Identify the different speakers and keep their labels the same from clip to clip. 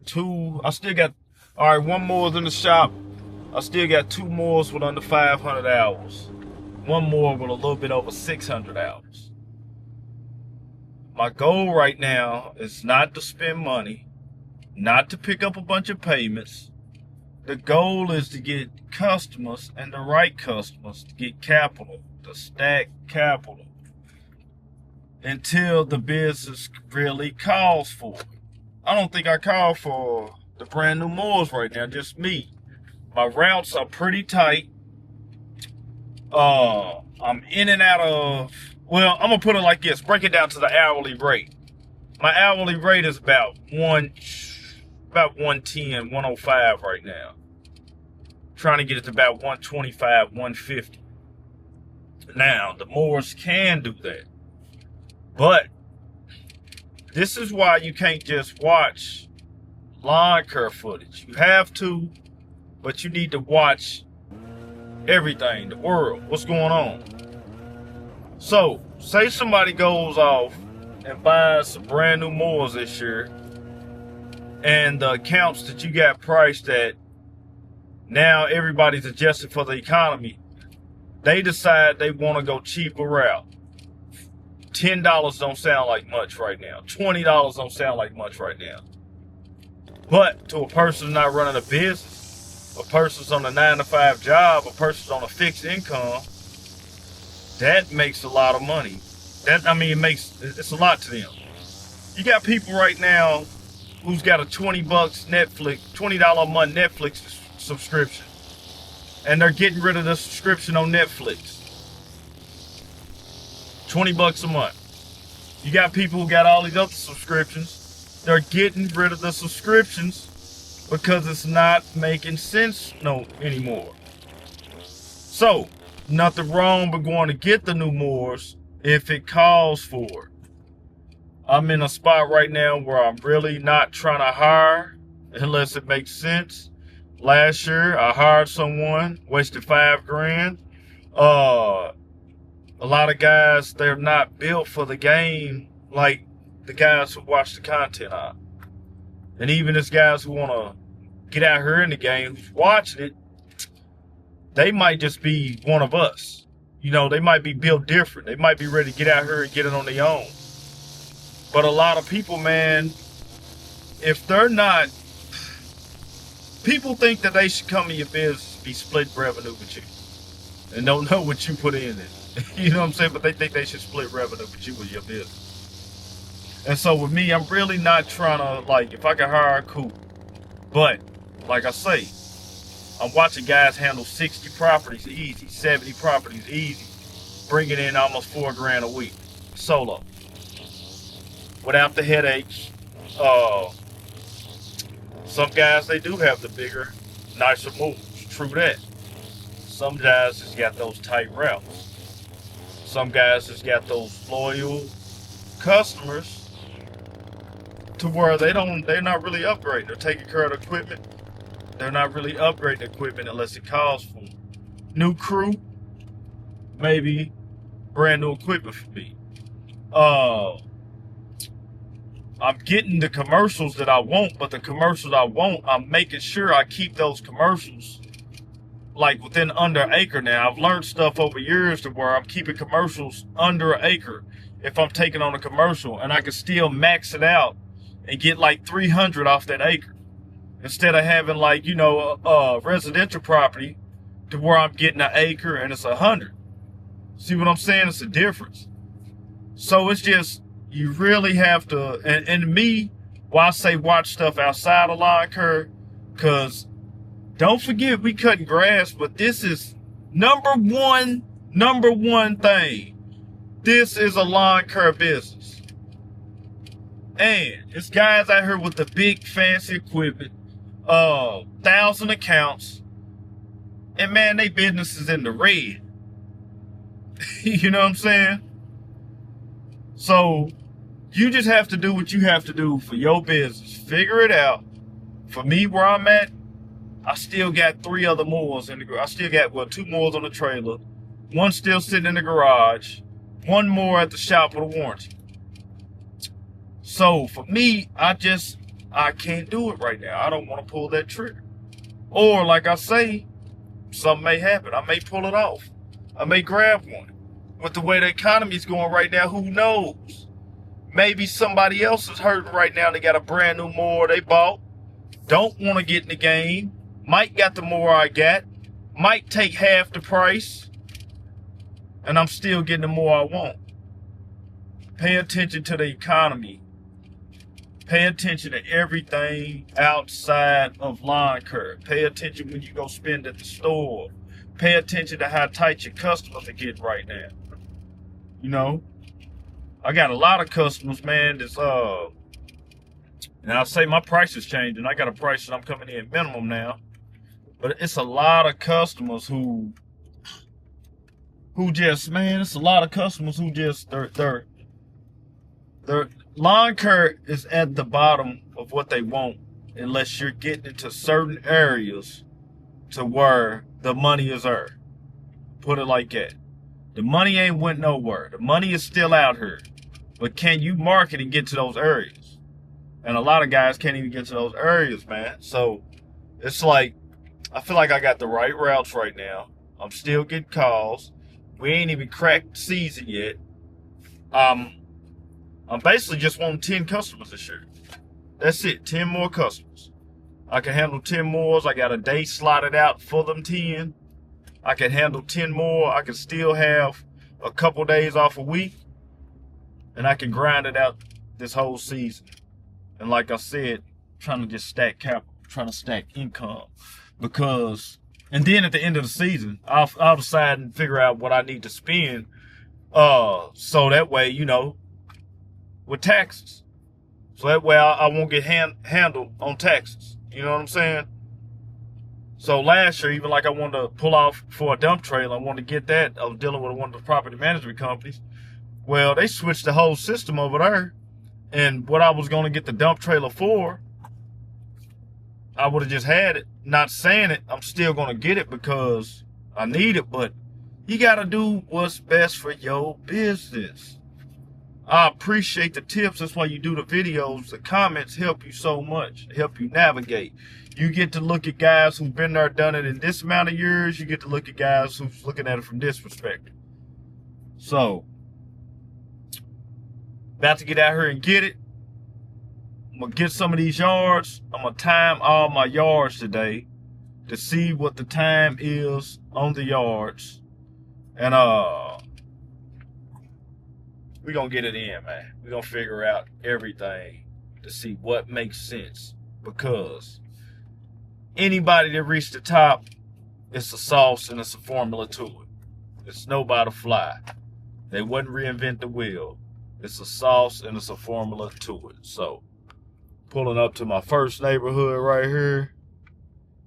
Speaker 1: I still got, all right, one more in the shop. I still got two more with under 500 hours. One more with a little bit over 600 hours. My goal right now is not to spend money, not to pick up a bunch of payments. The goal is to get customers and the right customers, to get capital, to stack capital until the business really calls for it. I don't think I call for the brand new Moors right now, just me. My routes are pretty tight. I'm in and out of, well, I'm gonna put it like this, break it down to the hourly rate. My hourly rate is about 110, 105 right now. Trying to get it to about 125, 150. Now, the Moors can do that. But this is why you can't just watch lawn care footage. You have to, but you need to watch everything, the world, what's going on. So, say somebody goes off and buys some brand new Moors this year, and the accounts that you got priced at, now everybody's adjusted for the economy. They decide they want to go cheaper route. $10 don't sound like much right now. $20 don't sound like much right now. But to a person not running a business, a person's on a 9-to-5 job, a person's on a fixed income, that makes a lot of money. It's a lot to them. You got people right now who's got a $20 a month Netflix subscription, and they're getting rid of the subscription on Netflix. $20 a month. You got people who got all these other subscriptions. They're getting rid of the subscriptions because it's not making sense anymore. So, nothing wrong but going to get the new Moors if it calls for it. I'm in a spot right now where I'm really not trying to hire unless it makes sense. Last year, I hired someone, wasted $5,000. A lot of guys, they're not built for the game like the guys who watch the content are. And even as guys who want to get out here in the game, who's watching it, they might just be one of us. You know, they might be built different. They might be ready to get out here and get it on their own. But a lot of people, man, if they're not, people think that they should come in your business, be split revenue with you, and don't know what you put in it. You know what I'm saying? But they think they should split revenue with you with your business. And so with me, I'm really not trying to, like, if I can hire, cool. But, like I say, I'm watching guys handle 60 properties easy, 70 properties easy, bringing in almost $4,000 a week, solo, without the headaches. Some guys, they do have the bigger, nicer moves. True that. Some guys just got those tight routes. Some guys just got those loyal customers to where they're not really upgrading. They're taking care of the equipment. They're not really upgrading the equipment unless it calls for new crew, maybe brand new equipment for me. I'm getting the commercials that I want, but the commercials I want, I'm making sure I keep those commercials like within under an acre now. I've learned stuff over years to where I'm keeping commercials under an acre if I'm taking on a commercial, and I can still max it out and get like 300 off that acre instead of having like, a residential property to where I'm getting an acre and it's 100. See what I'm saying? It's a difference. So it's just, you really have to, and me, why I say watch stuff outside of lawn care, because don't forget we cutting grass, but this is number one thing. This is a lawn care business. And it's guys out here with the big fancy equipment, 1,000 accounts, and man, they business is in the red. You know what I'm saying? So you just have to do what you have to do for your business. Figure it out. For me, where I'm at, I still got 3 other Moors in the garage. I still got, 2 Moors on the trailer. One still sitting in the garage. 1 more at the shop with a warranty. So for me, I I can't do it right now. I don't want to pull that trigger. Or like I say, something may happen. I may pull it off. I may grab one. With the way the economy's going right now, who knows? Maybe somebody else is hurting right now. They got a brand new mower they bought. Don't want to get in the game. Mike got the mower I got. Might take half the price. And I'm still getting the mower I want. Pay attention to the economy. Pay attention to everything outside of lawn care. Pay attention when you go spend at the store. Pay attention to how tight your customers are getting right now. You know, I got a lot of customers, man, that's and I'll say my price is changing. I got a price that I'm coming in minimum now. But it's a lot of customers who just, man, it's a lot of customers who just, their lawn care is at the bottom of what they want unless you're getting into certain areas to where the money is earned. Put it like that. The money ain't went nowhere. The money is still out here. But can you market and get to those areas? And a lot of guys can't even get to those areas, man. So it's like, I feel like I got the right routes right now. I'm still getting calls. We ain't even cracked season yet. I'm basically just wanting 10 customers this year. That's it, 10 more customers. I can handle 10 more. I got a day slotted out for them 10. I can handle 10 more. I can still have a couple days off a week. And I can grind it out this whole season. And like I said, trying to just stack capital, trying to stack income. Because, and then at the end of the season, I'll decide and figure out what I need to spend. So that way, you know, with taxes. So that way I won't get handled on taxes. You know what I'm saying? So last year, even like I wanted to pull off for a dump trailer, I wanted to get that. I was dealing with one of the property management companies. Well, they switched the whole system over there. And what I was going to get the dump trailer for, I would have just had it. Not saying it, I'm still going to get it because I need it. But you got to do what's best for your business. I appreciate the tips. That's why you do the videos. The comments help you so much. They help you navigate. You get to look at guys who've been there, done it in this amount of years. You get to look at guys who's looking at it from this perspective. So, about to get out here and get it. I'm going to get some of these yards. I'm going to time all my yards today to see what the time is on the yards. And, we're going to get it in, man. We're going to figure out everything to see what makes sense. Because anybody that reached the top, it's a sauce and it's a formula to it. It's no by the fly. They wouldn't reinvent the wheel. It's a sauce and it's a formula to it. So, pulling up to my first neighborhood right here.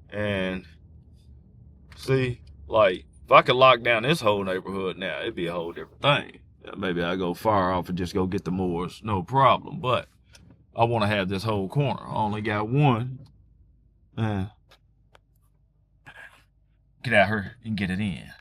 Speaker 1: And, see, like, if I could lock down this whole neighborhood now, it'd be a whole different thing. Maybe I go far off and just go get the moors, no problem. But I want to have this whole corner. I only got one. Get out here and get it in.